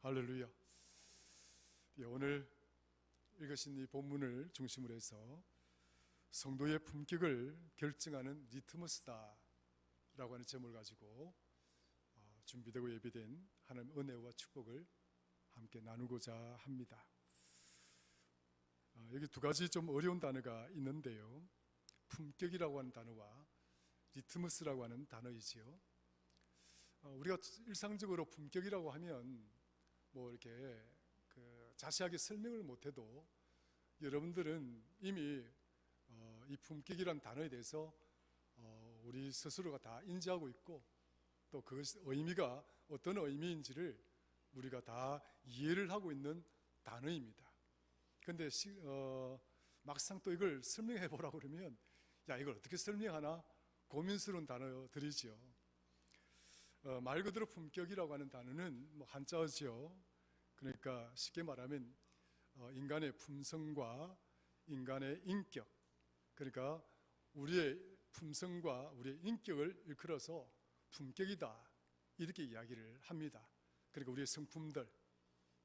할렐루야. 오늘 읽으신 이 본문을 중심으로 해서 성도의 품격을 결정하는 리트머스다 라고 하는 제목을 가지고 준비되고 예비된 하나님의 은혜와 축복을 함께 나누고자 합니다. 여기 두 가지 좀 어려운 단어가 있는데요, 품격이라고 하는 단어와 리트머스라고 하는 단어이지요. 우리가 일상적으로 품격이라고 하면 이렇게 자세하게 설명을 못해도 여러분들은 이미 이 품격이라는 단어에 대해서 우리 스스로가 다 인지하고 있고, 또 그 의미가 어떤 의미인지를 우리가 다 이해를 하고 있는 단어입니다. 그런데 막상 또 이걸 설명해 보라고 그러면 이걸 어떻게 설명하나 고민스러운 단어들이죠. 말 그대로 품격이라고 하는 단어는 한자어죠. 그러니까 쉽게 말하면 인간의 품성과 인간의 인격, 그러니까 우리의 품성과 우리의 인격을 일컬어서 품격이다 이렇게 이야기를 합니다. 그러니까 우리의 성품들,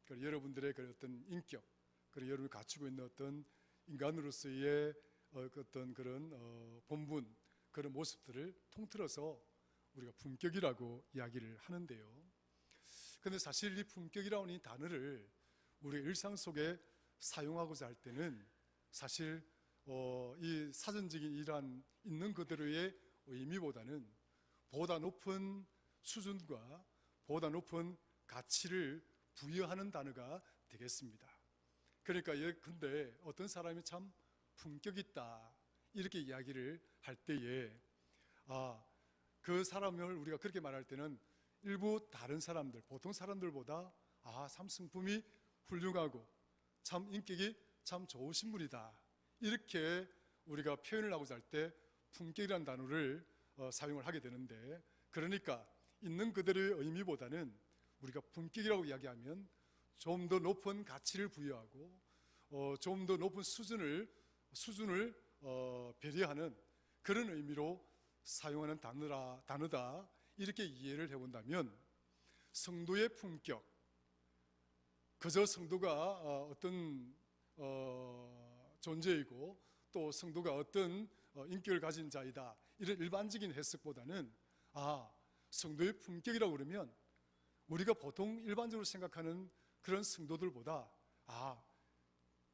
그리고 여러분들의 어떤 인격, 그리고 여러분이 갖추고 있는 어떤 인간으로서의 어떤 그런 본분, 그런 모습들을 통틀어서 우리가 품격이라고 이야기를 하는데요. 그런데 사실 이 품격이라는 이 단어를 우리 일상 속에 사용하고자 할 때는 사실 이 사전적인 이러한 있는 그대로의 의미보다는 보다 높은 수준과 보다 높은 가치를 부여하는 단어가 되겠습니다. 그러니까 근데 어떤 사람이 참 품격 있다 이렇게 이야기를 할 때에 그 사람을 우리가 그렇게 말할 때는 일부 다른 사람들, 보통 사람들보다 참 성품이 훌륭하고 참 인격이 참 좋으신 분이다 이렇게 우리가 표현을 하고자 할 때 품격이라는 단어를 사용을 하게 되는데, 그러니까 있는 그대로의 의미보다는 우리가 품격이라고 이야기하면 좀 더 높은 가치를 부여하고 좀 더 높은 수준을 배려하는 그런 의미로 사용하는 단어다 이렇게 이해를 해본다면, 성도의 품격, 그저 성도가 어떤 존재이고 또 성도가 어떤 인격을 가진 자이다 이런 일반적인 해석보다는 성도의 품격이라고 그러면 우리가 보통 일반적으로 생각하는 그런 성도들보다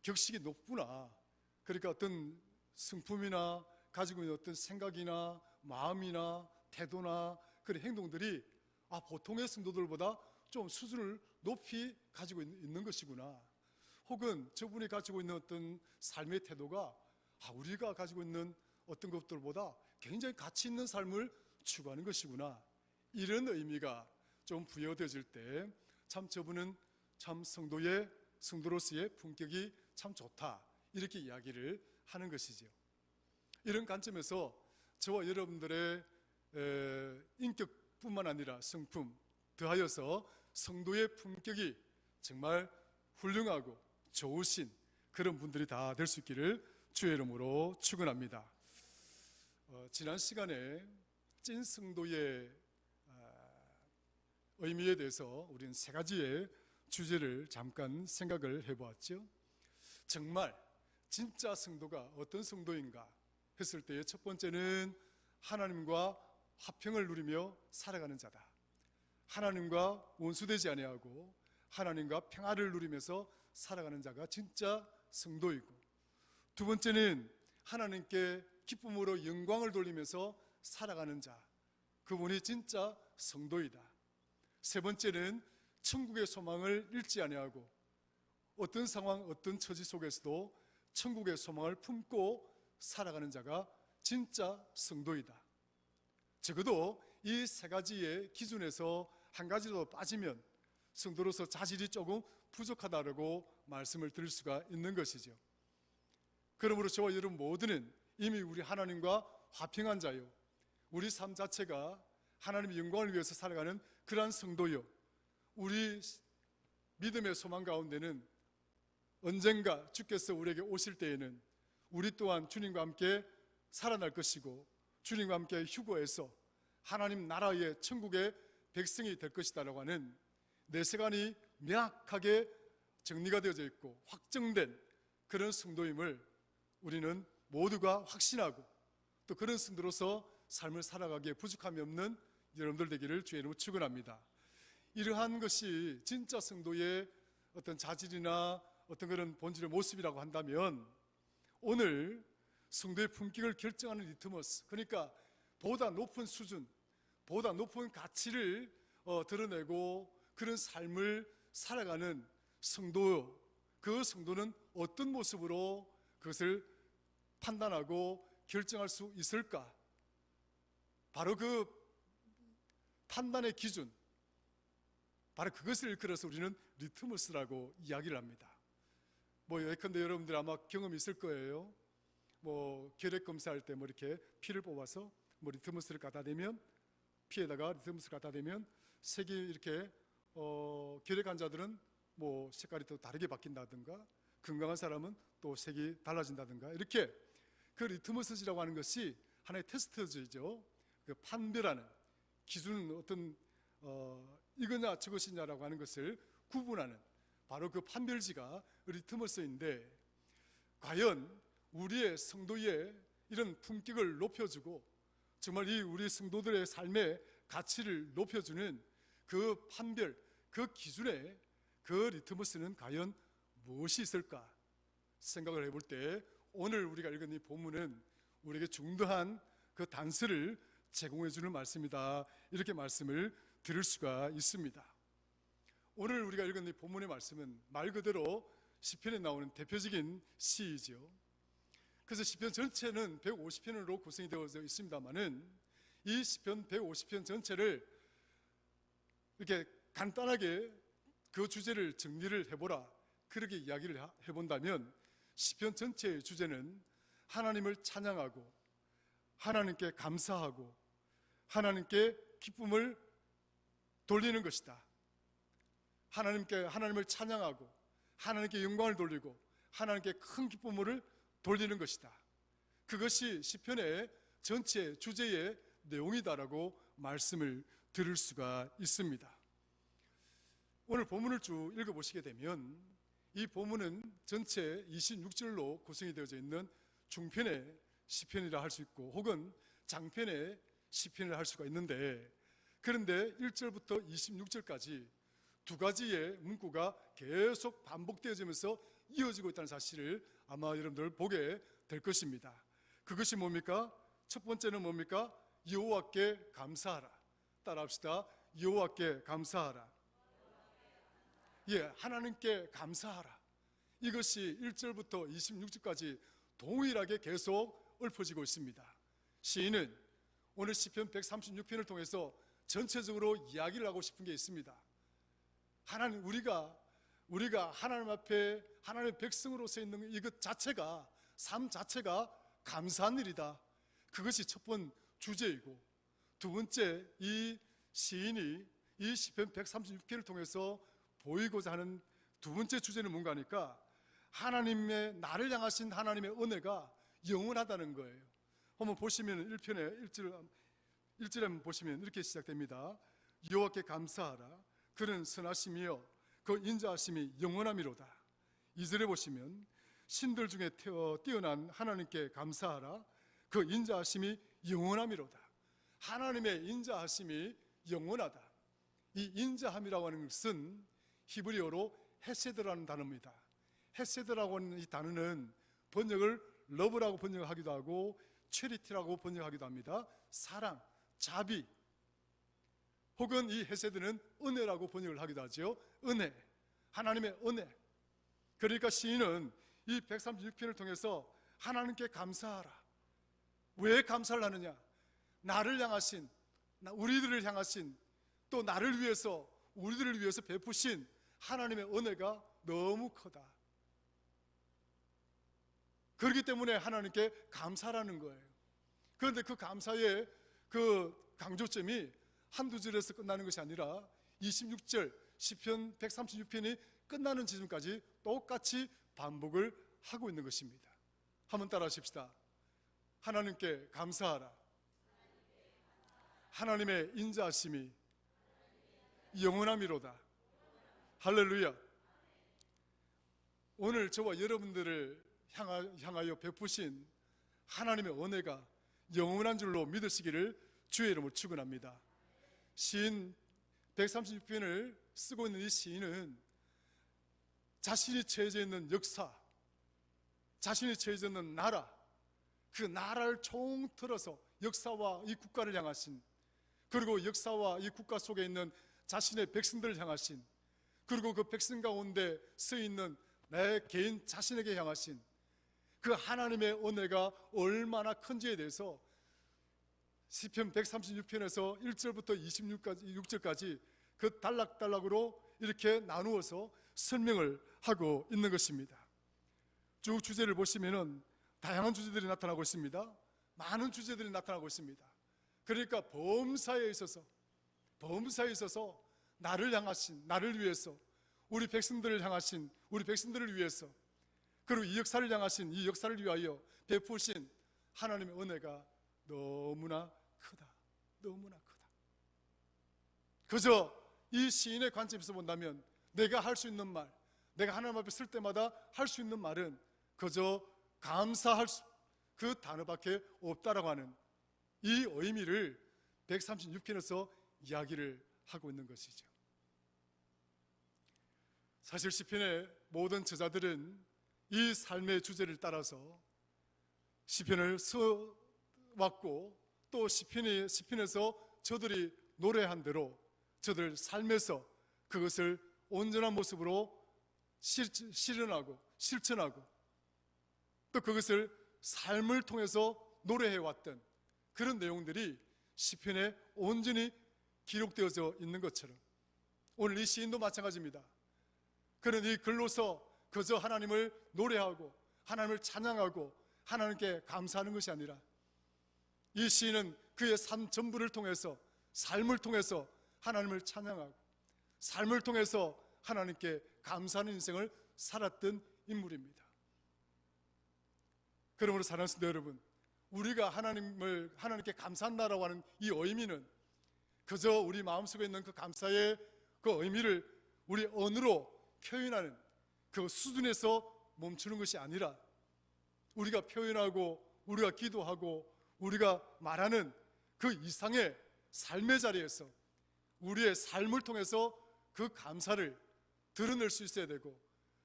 격식이 높구나, 그러니까 어떤 성품이나 가지고 있는 어떤 생각이나 마음이나 태도나 그런 행동들이 보통의 성도들보다 좀 수준을 높이 가지고 있는 것이구나, 혹은 저분이 가지고 있는 어떤 삶의 태도가 우리가 가지고 있는 어떤 것들보다 굉장히 가치 있는 삶을 추구하는 것이구나, 이런 의미가 좀 부여되어질 때 참 저분은 참 성도로서의 품격이 참 좋다 이렇게 이야기를 하는 것이죠. 이런 관점에서 저와 여러분들의 인격뿐만 아니라 성품, 더하여서 성도의 품격이 정말 훌륭하고 좋으신 그런 분들이 다 될 수 있기를 주의 이름으로 축원합니다. 지난 시간에 찐 성도의 의미에 대해서 우리는 세 가지의 주제를 잠깐 생각을 해보았죠. 정말 진짜 성도가 어떤 성도인가 했을 때의 첫 번째는 하나님과 화평을 누리며 살아가는 자다. 하나님과 원수되지 아니하고 하나님과 평화를 누리면서 살아가는 자가 진짜 성도이고, 두 번째는 하나님께 기쁨으로 영광을 돌리면서 살아가는 자, 그분이 진짜 성도이다. 세 번째는 천국의 소망을 잃지 아니하고 어떤 상황, 어떤 처지 속에서도 천국의 소망을 품고 살아가는 자가 진짜 성도이다. 적어도 이 세 가지의 기준에서 한 가지라도 빠지면 성도로서 자질이 조금 부족하다고 말씀을 드릴 수가 있는 것이죠. 그러므로 저와 여러분 모두는 이미 우리 하나님과 화평한 자요, 우리 삶 자체가 하나님의 영광을 위해서 살아가는 그러한 성도요, 우리 믿음의 소망 가운데는 언젠가 주께서 우리에게 오실 때에는 우리 또한 주님과 함께 살아날 것이고 주님과 함께 휴거해서 하나님 나라의 천국의 백성이 될 것이다라고 하는 내세관이 명확하게 정리가 되어져 있고 확정된 그런 성도임을 우리는 모두가 확신하고 또 그런 성도로서 삶을 살아가기에 부족함이 없는 여러분들 되기를 주의 이름으로 축원합니다. 이러한 것이 진짜 성도의 어떤 자질이나 어떤 그런 본질의 모습이라고 한다면 오늘 성도의 품격을 결정하는 리트머스, 그러니까 보다 높은 수준, 보다 높은 가치를 드러내고 그런 삶을 살아가는 성도, 그 성도는 어떤 모습으로 그것을 판단하고 결정할 수 있을까? 바로 그 판단의 기준, 바로 그것을 일컬어서 우리는 리트머스라고 이야기를 합니다. 예컨대 여러분들 아마 경험이 있을 거예요. 혈액 검사할 때 이렇게 피를 뽑아서 리트머스를 갖다 대면, 피에다가 리트머스를 갖다 대면 색이 이렇게 혈액 환자들은 색깔이 또 다르게 바뀐다든가 건강한 사람은 또 색이 달라진다든가 이렇게 그 리트머스지라고 하는 것이 하나의 테스트지죠. 그 판별하는 기준은 어떤 이거냐 저것이냐라고 하는 것을 구분하는 바로 그 판별지가 리트머스인데 과연 우리의 성도의 이런 품격을 높여주고 정말 이 우리 성도들의 삶의 가치를 높여주는 그 판별, 그 기준에 그 리트머스는 과연 무엇이 있을까 생각을 해볼 때 오늘 우리가 읽은 이 본문은 우리에게 중요한 그 단서를 제공해 주는 말씀이다, 이렇게 말씀을 들을 수가 있습니다. 오늘 우리가 읽은 이 본문의 말씀은 말 그대로 시편에 나오는 대표적인 시이죠. 그래서 시편 전체는 150편으로 구성이 되어 있습니다만은 이 시편 150편 전체를 이렇게 간단하게 그 주제를 정리를 해보라, 그렇게 이야기를 해본다면 시편 전체의 주제는 하나님을 찬양하고 하나님께 감사하고 하나님께 기쁨을 돌리는 것이다. 하나님을 찬양하고 하나님께 영광을 돌리고 하나님께 큰 기쁨을 돌리는 것이다. 그것이 시편의 전체 주제의 내용이다라고 말씀을 들을 수가 있습니다. 오늘 본문을 쭉 읽어보시게 되면 이 본문은 전체 26절로 구성이 되어져 있는 중편의 시편이라 할 수 있고 혹은 장편의 시편이라 할 수가 있는데, 그런데 1절부터 26절까지 두 가지의 문구가 계속 반복되어지면서 이어지고 있다는 사실을 아마 여러분들 보게 될 것입니다. 그것이 뭡니까? 첫 번째는 뭡니까? 여호와께 감사하라. 따라합시다. 여호와께 감사하라. 하나님께 감사하라. 이것이 1절부터 26절까지 동일하게 계속 읊어지고 있습니다. 시인은 오늘 시편 136편을 통해서 전체적으로 이야기를 하고 싶은 게 있습니다. 하나님, 우리가 하나님 앞에 하나님의 백성으로서 있는 이것 자체가, 삶 자체가 감사한 일이다. 그것이 첫 번째 주제이고, 두 번째, 이 시인이 이 시편 136편을 통해서 보이고자 하는 두 번째 주제는 뭔가 하니까 하나님의, 나를 향하신 하나님의 은혜가 영원하다는 거예요. 한번 보시면 1절에 한번 보시면 이렇게 시작됩니다. 여호와께 감사하라. 그는 선하심이요 그 인자하심이 영원함이로다. 2절에 보시면 신들 중에 뛰어난 하나님께 감사하라. 그 인자하심이 영원함이로다. 하나님의 인자하심이 영원하다. 이 인자함이라고 하는 것은 히브리어로 헤세드라는 단어입니다. 헤세드라고 하는 이 단어는 번역을 러브라고 번역하기도 하고 체리티라고 번역하기도 합니다. 사랑, 자비, 혹은 이 헤세드는 은혜라고 번역을 하기도 하죠. 은혜, 하나님의 은혜. 그러니까 시인은 이 136편을 통해서 하나님께 감사하라. 왜 감사를 하느냐? 나를 향하신, 우리들을 향하신, 또 나를 위해서, 우리들을 위해서 베푸신 하나님의 은혜가 너무 크다. 그렇기 때문에 하나님께 감사라는 거예요. 그런데 그 감사의 그 강조점이 한두 절에서 끝나는 것이 아니라 26절 시편 136편이 끝나는 지점까지 똑같이 반복을 하고 있는 것입니다. 한번 따라 하십시다. 하나님께 감사하라. 하나님의 인자하심이 영원함이로다. 할렐루야. 오늘 저와 여러분들을 향하여 베푸신 하나님의 은혜가 영원한 줄로 믿으시기를 주의 이름으로 축원합니다. 시인 136편을 쓰고 있는 이 시인은 자신이 처해져 있는 역사, 자신이 처해져 있는 나라, 그 나라를 총틀어서 역사와 이 국가를 향하신, 그리고 역사와 이 국가 속에 있는 자신의 백성들을 향하신, 그리고 그 백성 가운데 서 있는 내 개인 자신에게 향하신 그 하나님의 은혜가 얼마나 큰지에 대해서 시편 136편에서 1절부터 26절까지 그 단락단락으로 이렇게 나누어서 설명을 하고 있는 것입니다. 쭉 주제를 보시면은 다양한 주제들이 나타나고 있습니다. 많은 주제들이 나타나고 있습니다. 그러니까 범사에 있어서 나를 향하신, 나를 위해서, 우리 백성들을 향하신, 우리 백성들을 위해서, 그리고 이 역사를 향하신, 이 역사를 위하여 베푸신 하나님의 은혜가 너무나 크다. 너무나 크다. 그저 이 시인의 관점에서 본다면 내가 할 수 있는 말, 내가 하나님 앞에 쓸 때마다 할 수 있는 말은 그저 감사할 그 단어밖에 없다라고 하는 이 의미를 136편에서 이야기를 하고 있는 것이죠. 사실 시편의 모든 저자들은 이 삶의 주제를 따라서 시편을 써왔고, 또 시편에서 저들이 노래한 대로 저들 삶에서 그것을 온전한 모습으로 실현하고 실천하고, 또 그것을 삶을 통해서 노래해왔던 그런 내용들이 시편에 온전히 기록되어져 있는 것처럼 오늘 이 시인도 마찬가지입니다. 그는 이 글로서 그저 하나님을 노래하고 하나님을 찬양하고 하나님께 감사하는 것이 아니라 이 시인은 그의 삶 전부를 통해서, 삶을 통해서 하나님을 찬양하고 삶을 통해서 하나님께 감사하는 인생을 살았던 인물입니다. 그러므로 사랑하는 성도 여러분, 우리가 하나님께 감사한다라고 하는 이 의미는 그저 우리 마음속에 있는 그 감사의 그 의미를 우리 언어로 표현하는 그 수준에서 멈추는 것이 아니라 우리가 표현하고 우리가 기도하고 우리가 말하는 그 이상의 삶의 자리에서 우리의 삶을 통해서 그 감사를 드러낼 수 있어야 되고,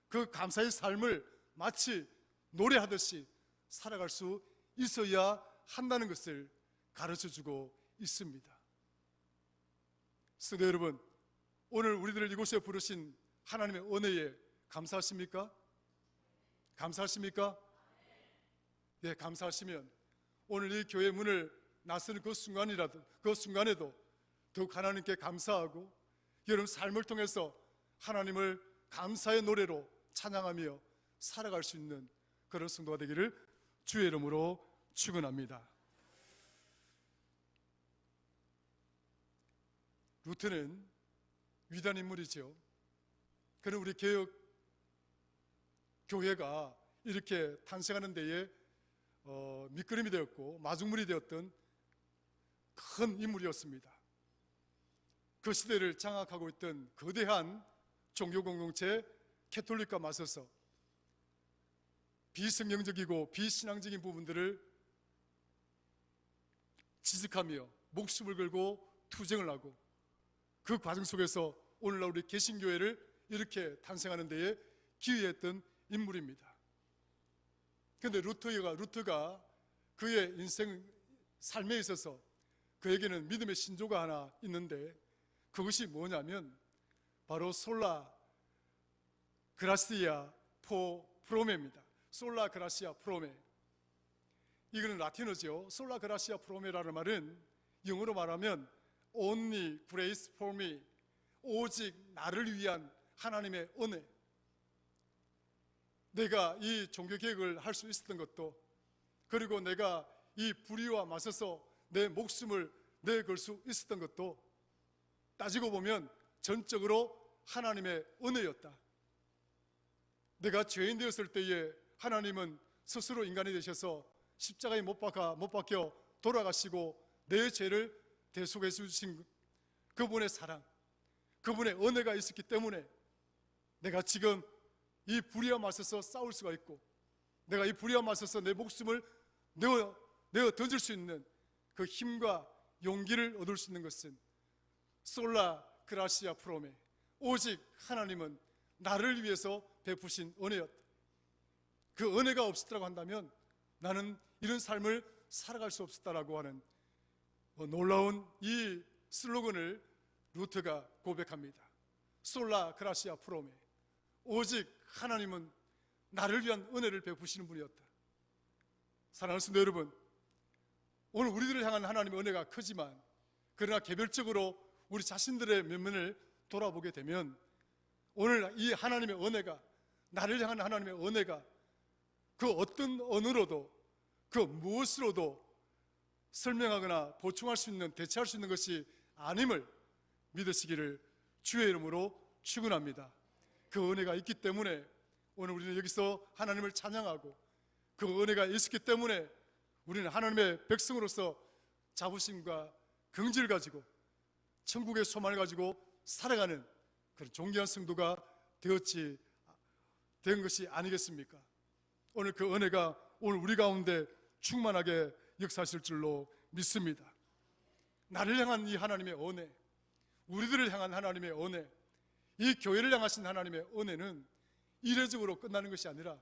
그 감사의 삶을 마치 노래하듯이 살아갈 수 있어야 한다는 것을 가르쳐주고 있습니다. 성도 여러분, 오늘 우리들을 이곳에 부르신 하나님의 은혜에 감사하십니까? 감사하십니까? 네, 감사하시면 오늘 이 교회 문을 나서는 그 순간에도 더욱 하나님께 감사하고 여러분 삶을 통해서 하나님을 감사의 노래로 찬양하며 살아갈 수 있는 그런 성도가 되기를 주의 이름으로 축원합니다. 루터는 위대한 인물이죠. 그는 우리 개혁 교회가 이렇게 탄생하는 데에 밑거름이 되었고 마중물이 되었던 큰 인물이었습니다. 그 시대를 장악하고 있던 거대한 종교 공동체 캐톨릭과 맞서서 비성경적이고 비신앙적인 부분들을 지적하며 목숨을 걸고 투쟁을 하고, 그 과정 속에서 오늘날 우리 개신교회를 이렇게 탄생하는 데에 기여했던 인물입니다. 그런데 루터가 그의 인생 삶에 있어서 그에게는 믿음의 신조가 하나 있는데, 그것이 뭐냐면 바로 솔라 그라시아 프로메입니다. 솔라 그라시아 프로메. 이거는 라틴어죠. 솔라 그라시아 프로메라는 말은 영어로 말하면 Only grace for me, 오직 나를 위한 하나님의 은혜. 내가 이 종교 개혁을 할 수 있었던 것도, 그리고 내가 이 불의와 맞서서 내 목숨을 내걸 수 있었던 것도 따지고 보면 전적으로 하나님의 은혜였다. 내가 죄인 되었을 때에 하나님은 스스로 인간이 되셔서 십자가에 못 박혀 돌아가시고 내 죄를 대속해 주신 그분의 사랑, 그분의 은혜가 있었기 때문에 내가 지금 이 불의와 맞서서 싸울 수가 있고, 내가 이 불의와 맞서서 내 목숨을 내어 던질 수 있는 그 힘과 용기를 얻을 수 있는 것은 솔라 그라시아 프로메, 오직 하나님은 나를 위해서 베푸신 은혜였다. 그 은혜가 없었다고 한다면 나는 이런 삶을 살아갈 수 없었다라고 하는 놀라운 이 슬로건을 루터가 고백합니다. 솔라 그라시아 프로메, 오직 하나님은 나를 위한 은혜를 베푸시는 분이었다. 사랑하는 성도 여러분, 오늘 우리들을 향한 하나님의 은혜가 크지만, 그러나 개별적으로 우리 자신들의 면면을 돌아보게 되면 오늘 이 하나님의 은혜가, 나를 향한 하나님의 은혜가 그 어떤 언어로도 그 무엇으로도 설명하거나 보충할 수 있는, 대체할 수 있는 것이 아님을 믿으시기를 주의 이름으로 축원합니다. 그 은혜가 있기 때문에 오늘 우리는 여기서 하나님을 찬양하고, 그 은혜가 있었기 때문에 우리는 하나님의 백성으로서 자부심과 긍지를 가지고 천국의 소망을 가지고 살아가는 그런 존귀한 성도가 된 것이 아니겠습니까? 오늘 그 은혜가 오늘 우리 가운데 충만하게 역사하실 줄로 믿습니다. 나를 향한 이 하나님의 은혜, 우리들을 향한 하나님의 은혜, 이 교회를 향하신 하나님의 은혜는 이례적으로 끝나는 것이 아니라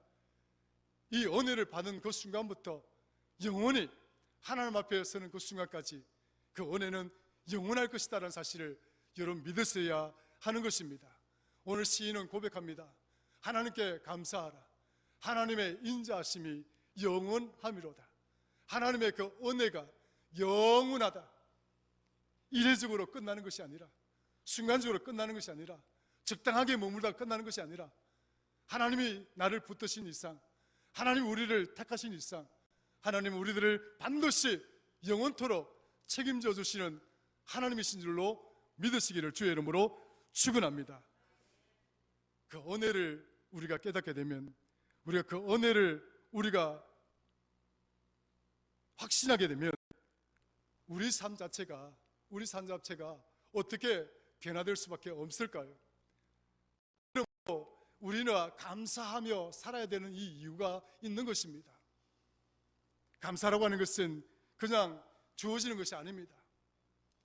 이 은혜를 받은 그 순간부터 영원히 하나님 앞에 서는 그 순간까지 그 은혜는 영원할 것이다라는 사실을 여러분 믿으셔야 하는 것입니다. 오늘 시인은 고백합니다. 하나님께 감사하라. 하나님의 인자하심이 영원함이로다. 하나님의 그 은혜가 영원하다. 이례적으로 끝나는 것이 아니라, 순간적으로 끝나는 것이 아니라, 적당하게 머물다 끝나는 것이 아니라, 하나님이 나를 붙드신 이상, 하나님이 우리를 택하신 이상, 하나님은 우리들을 반드시 영원토록 책임져 주시는 하나님이신 줄로 믿으시기를 주의 이름으로 축원합니다. 그 은혜를 우리가 깨닫게 되면, 우리가 그 은혜를 우리가 확신하게 되면 우리 삶 자체가 어떻게 변화될 수밖에 없을까요? 우리는 감사하며 살아야 되는 이 이유가 있는 것입니다. 감사라고 하는 것은 그냥 주어지는 것이 아닙니다.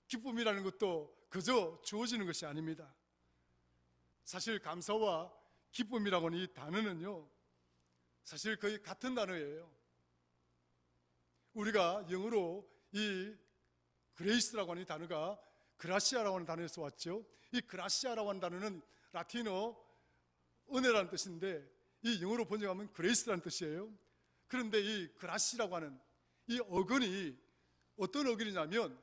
기쁨이라는 것도 그저 주어지는 것이 아닙니다. 사실 감사와 기쁨이라고 하는 이 단어는요, 사실 거의 같은 단어예요. 우리가 영어로 이 그레이스라고 하는 이 단어가 그라시아라고 하는 단어에서 왔죠. 이 그라시아라고 하는 단어는 라틴어 은혜라는 뜻인데, 이 영어로 번역하면 그레이스라는 뜻이에요. 그런데 이 그라시라고 하는 이 어근이 어떤 어근이냐면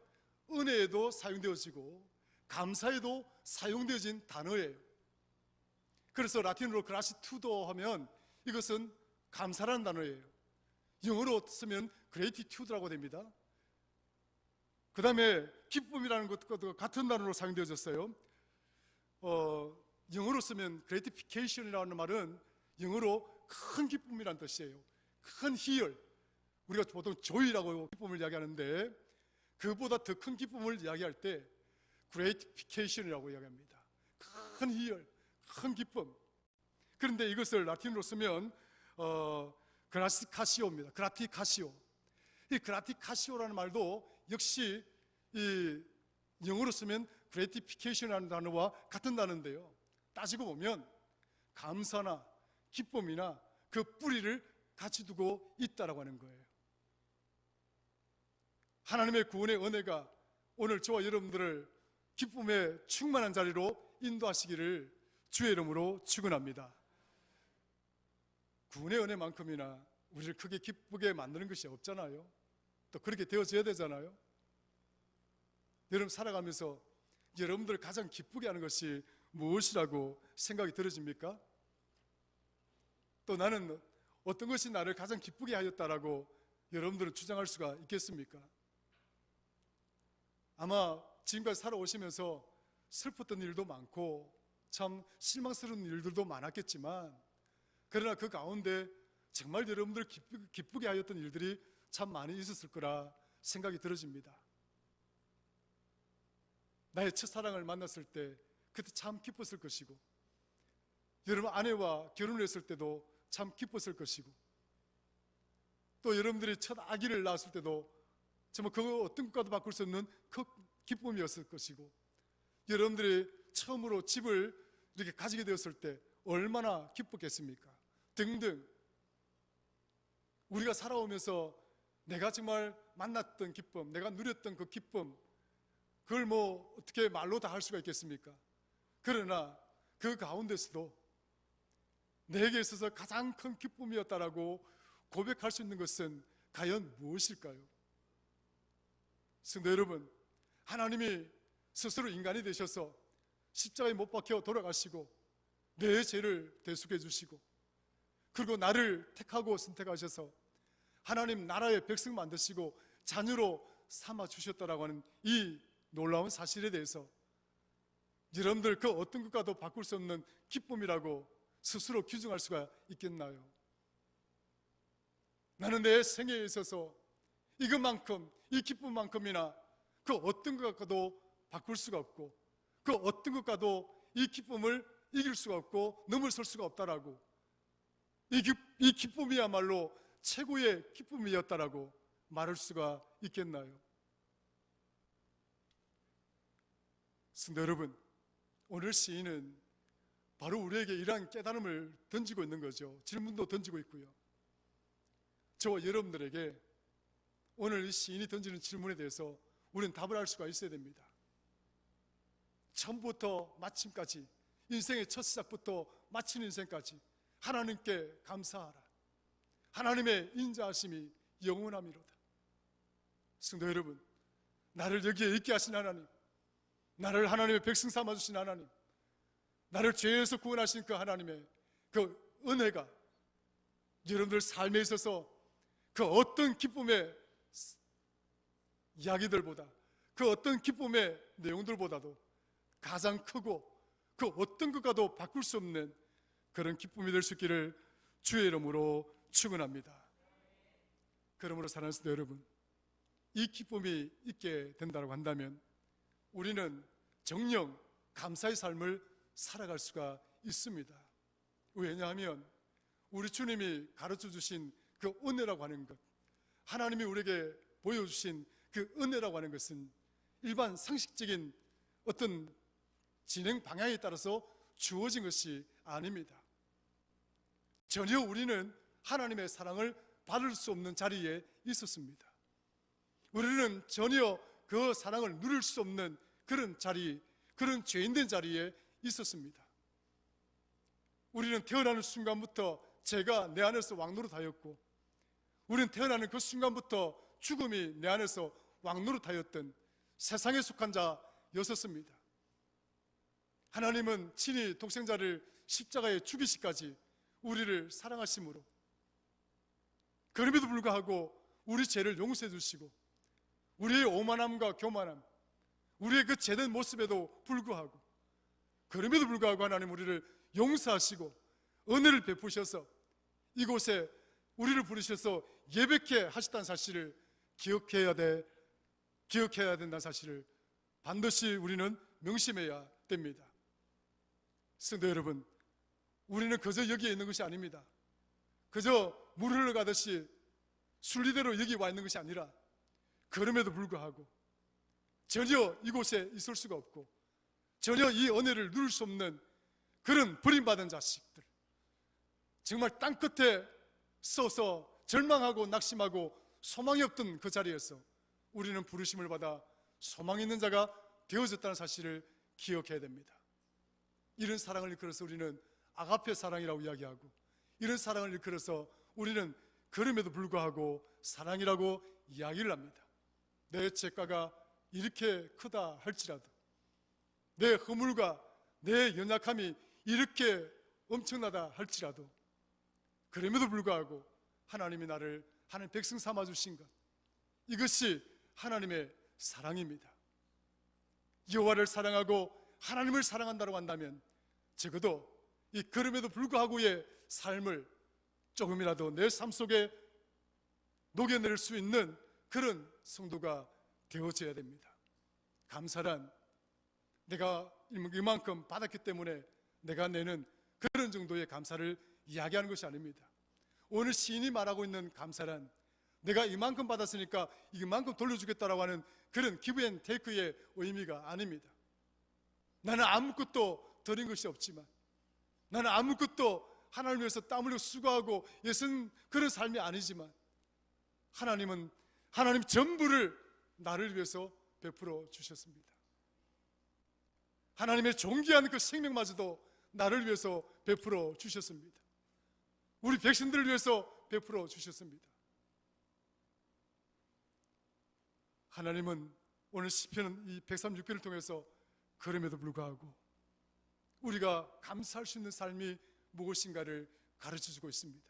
은혜에도 사용되어지고 감사에도 사용되어진 단어예요. 그래서 라틴어로 그라시투도 하면 이것은 감사라는 단어예요. 영어로 쓰면 gratitude라고 됩니다. 그 다음에 기쁨이라는 것도 같은 단어로 사용되어졌어요. 영어로 쓰면 gratification이라는 말은 영어로 큰 기쁨이라는 뜻이에요. 큰 희열, 우리가 보통 joy라고 기쁨을 이야기하는데, 그보다 더 큰 기쁨을 이야기할 때 gratification이라고 이야기합니다. 큰 희열, 큰 기쁨. 그런데 이것을 라틴어로 쓰면 그라티카시오입니다. 그라티카시오. 이 그라티카시오라는 말도 역시 이 영어로 쓰면 gratification이라는 단어와 같은 단어인데요, 따지고 보면 감사나 기쁨이나 그 뿌리를 같이 두고 있다라고 하는 거예요. 하나님의 구원의 은혜가 오늘 저와 여러분들을 기쁨의 충만한 자리로 인도하시기를 주의 이름으로 축원합니다. 구원의 은혜만큼이나 우리를 크게 기쁘게 만드는 것이 없잖아요. 또 그렇게 되어져야 되잖아요. 여러분 살아가면서 여러분들을 가장 기쁘게 하는 것이 무엇이라고 생각이 들어집니까? 또 나는 어떤 것이 나를 가장 기쁘게 하였다라고 여러분들은 주장할 수가 있겠습니까? 아마 지금까지 살아오시면서 슬펐던 일도 많고 참 실망스러운 일들도 많았겠지만, 그러나 그 가운데 정말 여러분들 기쁘게 하였던 일들이 참 많이 있었을 거라 생각이 들어집니다. 나의 첫사랑을 만났을 때 그때 참 기뻤을 것이고, 여러분 아내와 결혼했을 때도 참 기뻤을 것이고, 또 여러분들이 첫 아기를 낳았을 때도 정말 그 어떤 것과도 바꿀 수 없는 그 기쁨이었을 것이고, 여러분들이 처음으로 집을 이렇게 가지게 되었을 때 얼마나 기뻤겠습니까? 등등. 우리가 살아오면서 내가 정말 만났던 기쁨, 내가 누렸던 그 기쁨, 그걸 뭐 어떻게 말로 다 할 수가 있겠습니까? 그러나 그 가운데서도 내게 있어서 가장 큰 기쁨이었다라고 고백할 수 있는 것은 과연 무엇일까요? 성도 여러분, 하나님이 스스로 인간이 되셔서 십자가에 못 박혀 돌아가시고 내 죄를 대속해 주시고, 그리고 나를 택하고 선택하셔서 하나님 나라의 백성 만드시고 자녀로 삼아 주셨다라고 하는 이 놀라운 사실에 대해서 여러분들 그 어떤 것과도 바꿀 수 없는 기쁨이라고 스스로 규정할 수가 있겠나요? 나는 내 생애에 있어서 이것만큼, 이 기쁨만큼이나 그 어떤 것과도 바꿀 수가 없고, 그 어떤 것과도 이 기쁨을 이길 수가 없고 넘어설 수가 없다라고, 이 기쁨이야말로 최고의 기쁨이었다라고 말할 수가 있겠나요? 성도 여러분, 오늘 시인은 바로 우리에게 이러한 깨달음을 던지고 있는 거죠. 질문도 던지고 있고요. 저와 여러분들에게 오늘 이 시인이 던지는 질문에 대해서 우리는 답을 할 수가 있어야 됩니다. 처음부터 마침까지, 인생의 첫 시작부터 마치는 인생까지 하나님께 감사하라. 하나님의 인자하심이 영원함이로다. 성도 여러분, 나를 여기에 있게 하신 하나님, 나를 하나님의 백성 삼아주신 하나님, 나를 죄에서 구원하신 그 하나님의 그 은혜가 여러분들 삶에 있어서 그 어떤 기쁨의 이야기들보다, 그 어떤 기쁨의 내용들보다도 가장 크고 그 어떤 것과도 바꿀 수 없는 그런 기쁨이 될 수 있기를 주의 이름으로 축원합니다. 그러므로 사랑하는 성도 여러분, 이 기쁨이 있게 된다고 한다면 우리는 정녕 감사의 삶을 살아갈 수가 있습니다. 왜냐하면 우리 주님이 가르쳐 주신 그 은혜라고 하는 것, 하나님이 우리에게 보여주신 그 은혜라고 하는 것은 일반 상식적인 어떤 진행 방향에 따라서 주어진 것이 아닙니다. 전혀 우리는 하나님의 사랑을 받을 수 없는 자리에 있었습니다. 우리는 전혀 그 사랑을 누릴 수 없는 그런 자리, 그런 죄인된 자리에 있었습니다. 우리는 태어나는 순간부터 죄가 내 안에서 왕노릇하였고, 우리는 태어나는 그 순간부터 죽음이 내 안에서 왕노릇하였던 세상에 속한 자였었습니다. 하나님은 친히 독생자를 십자가에 죽이시기까지 우리를 사랑하심으로, 그럼에도 불구하고 우리 죄를 용서해 주시고, 우리의 오만함과 교만함, 우리의 그 죄된 모습에도 불구하고, 그럼에도 불구하고 하나님 우리를 용서하시고 은혜를 베푸셔서 이곳에 우리를 부르셔서 예배케 하셨다는 사실을 기억해야 된다는 사실을 반드시 우리는 명심해야 됩니다. 성도 여러분, 우리는 그저 여기에 있는 것이 아닙니다. 그저 물 흘러가듯이 순리대로 여기 와 있는 것이 아니라, 그럼에도 불구하고 전혀 이곳에 있을 수가 없고 전혀 이 은혜를 누릴 수 없는 그런 버림받은 자식들, 정말 땅끝에 서서 절망하고 낙심하고 소망이 없던 그 자리에서 우리는 부르심을 받아 소망 있는 자가 되어졌다는 사실을 기억해야 됩니다. 이런 사랑을 일컬어서 우리는 아가페 사랑이라고 이야기하고, 이런 사랑을 일컬어서 우리는 그럼에도 불구하고 사랑이라고 이야기를 합니다. 내 죄가가 이렇게 크다 할지라도, 내 허물과 내 연약함이 이렇게 엄청나다 할지라도, 그럼에도 불구하고 하나님이 나를 하나님 백성 삼아주신 것, 이것이 하나님의 사랑입니다. 여호와를 사랑하고 하나님을 사랑한다고 한다면 적어도 이 그럼에도 불구하고의 삶을 조금이라도 내 삶 속에 녹여낼 수 있는 그런 성도가 되어져야 됩니다. 감사란 내가 이만큼 받았기 때문에 내가 내는 그런 정도의 감사를 이야기하는 것이 아닙니다. 오늘 시인이 말하고 있는 감사란 내가 이만큼 받았으니까 이만큼 돌려주겠다라고 하는 그런 기브 앤 테이크의 의미가 아닙니다. 나는 아무것도 드린 것이 없지만, 나는 아무것도 하나님을 위해서 땀 흘려 수고하고 애쓴 그런 삶이 아니지만, 하나님은 하나님 전부를 나를 위해서 베풀어 주셨습니다. 하나님의 존귀한 그 생명마저도 나를 위해서 베풀어 주셨습니다. 우리 백성들을 위해서 베풀어 주셨습니다. 하나님은 오늘 시편 이 136편을 통해서 그럼에도 불구하고 우리가 감사할 수 있는 삶이 무엇인가를 가르쳐주고 있습니다.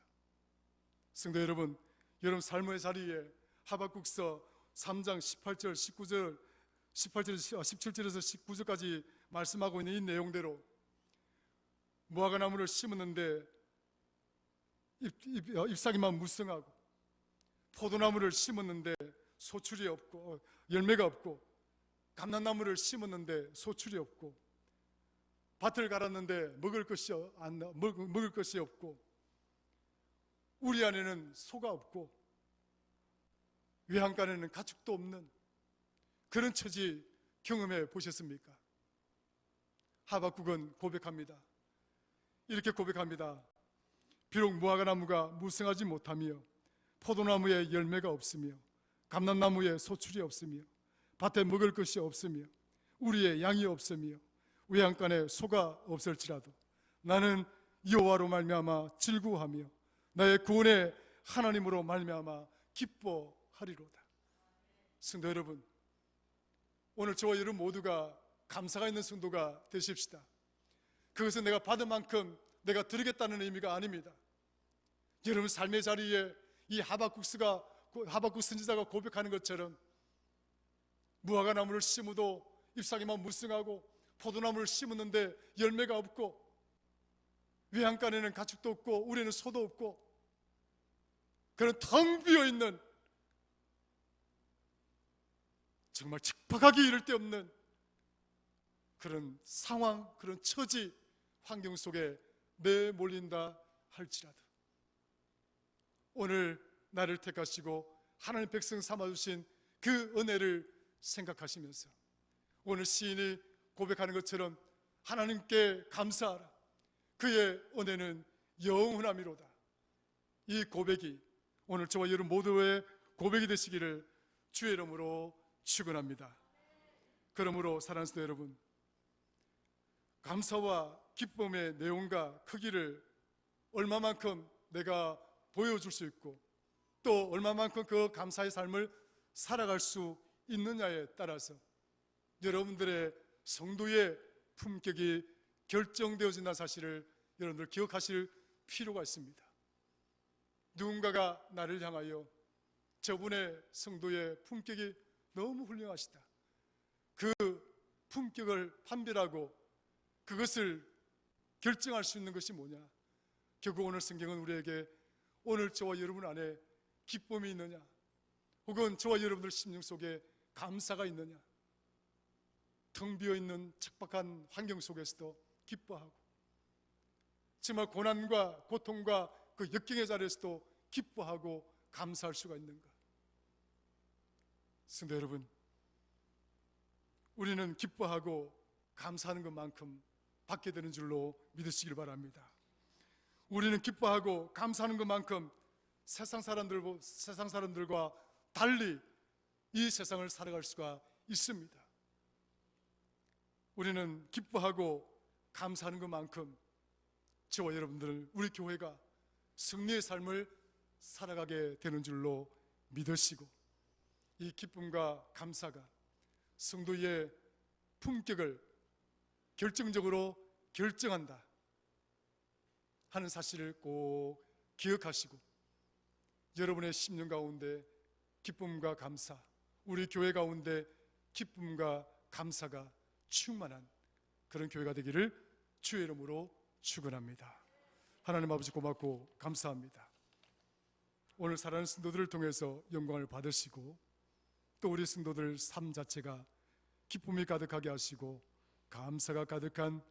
성도 여러분, 여러분 삶의 자리에 하박국서 3장 18절, 19절, 17절에서 19절까지 말씀하고 있는 이 내용대로 무화과 나무를 심었는데 잎사귀만 무성하고, 포도나무를 심었는데 소출이 없고 열매가 없고, 감람나무를 심었는데 소출이 없고, 밭을 갈았는데 먹을 것이 없고, 우리 안에는 소가 없고 외양간에는 가축도 없는 그런 처지 경험해 보셨습니까? 하박국은 고백합니다. 이렇게 고백합니다. 비록 무화과나무가 무성하지 못하며 포도나무에 열매가 없으며 감람나무에 소출이 없으며 밭에 먹을 것이 없으며 우리의 양이 없으며 외양간에 소가 없을지라도 나는 여호와로 말미암아 즐거워하며 나의 구원의 하나님으로 말미암아 기뻐하리로다. 성도 여러분, 오늘 저와 여러분 모두가 감사가 있는 성도가 되십시다. 그것은 내가 받은 만큼 내가 드리겠다는 의미가 아닙니다. 여러분 삶의 자리에 이 하박국 선지자가 고백하는 것처럼 무화과 나무를 심어도 잎사귀만 무성하고 포도나무를 심었는데 열매가 없고 외양간에는 가축도 없고 우리는 소도 없고 그런 텅 비어있는 정말 척박하기 이를 데 없는 그런 상황, 그런 처지, 환경 속에 내몰린다 할지라도 오늘 나를 택하시고 하나님 백성 삼아주신 그 은혜를 생각하시면서 오늘 시인이 고백하는 것처럼 하나님께 감사하라. 그의 은혜는 영원함이로다. 이 고백이 오늘 저와 여러분 모두의 고백이 되시기를 주의 이름으로 축원합니다. 그러므로 사랑하는 성도 여러분, 감사와 기쁨의 내용과 크기를 얼마만큼 내가 보여줄 수 있고 또 얼마만큼 그 감사의 삶을 살아갈 수 있느냐에 따라서 여러분들의 성도의 품격이 결정되어진다는 사실을 여러분들 기억하실 필요가 있습니다. 누군가가 나를 향하여 저분의 성도의 품격이 너무 훌륭하시다, 그 품격을 판별하고 그것을 결정할 수 있는 것이 뭐냐? 결국 오늘 성경은 우리에게 오늘 저와 여러분 안에 기쁨이 있느냐, 혹은 저와 여러분들 심령 속에 감사가 있느냐, 텅 비어있는 척박한 환경 속에서도 기뻐하고 정말 고난과 고통과 그 역경의 자리에서도 기뻐하고 감사할 수가 있는가? 성도 여러분, 우리는 기뻐하고 감사하는 것만큼 받게 되는 줄로 믿으시길 바랍니다. 우리는 기뻐하고 감사하는 것만큼 세상 사람들과 달리 이 세상을 살아갈 수가 있습니다. 우리는 기뻐하고 감사하는 것만큼 저와 여러분들, 우리 교회가 승리의 삶을 살아가게 되는 줄로 믿으시고 이 기쁨과 감사가 성도의 품격을 결정적으로 결정한다 하는 사실을 꼭 기억하시고 여러분의 심령 가운데 기쁨과 감사, 우리 교회 가운데 기쁨과 감사가 충만한 그런 교회가 되기를 주의 이름으로 축원합니다. 하나님 아버지 고맙고 감사합니다. 오늘 사랑하는 성도들을 통해서 영광을 받으시고 또 우리 성도들 삶 자체가 기쁨이 가득하게 하시고 감사가 가득한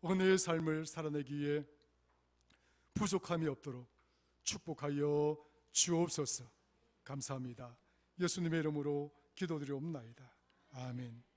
은혜의 삶을 살아내기 위해 부족함이 없도록 축복하여 주옵소서. 감사합니다. 예수님의 이름으로 기도드리옵나이다. 아멘.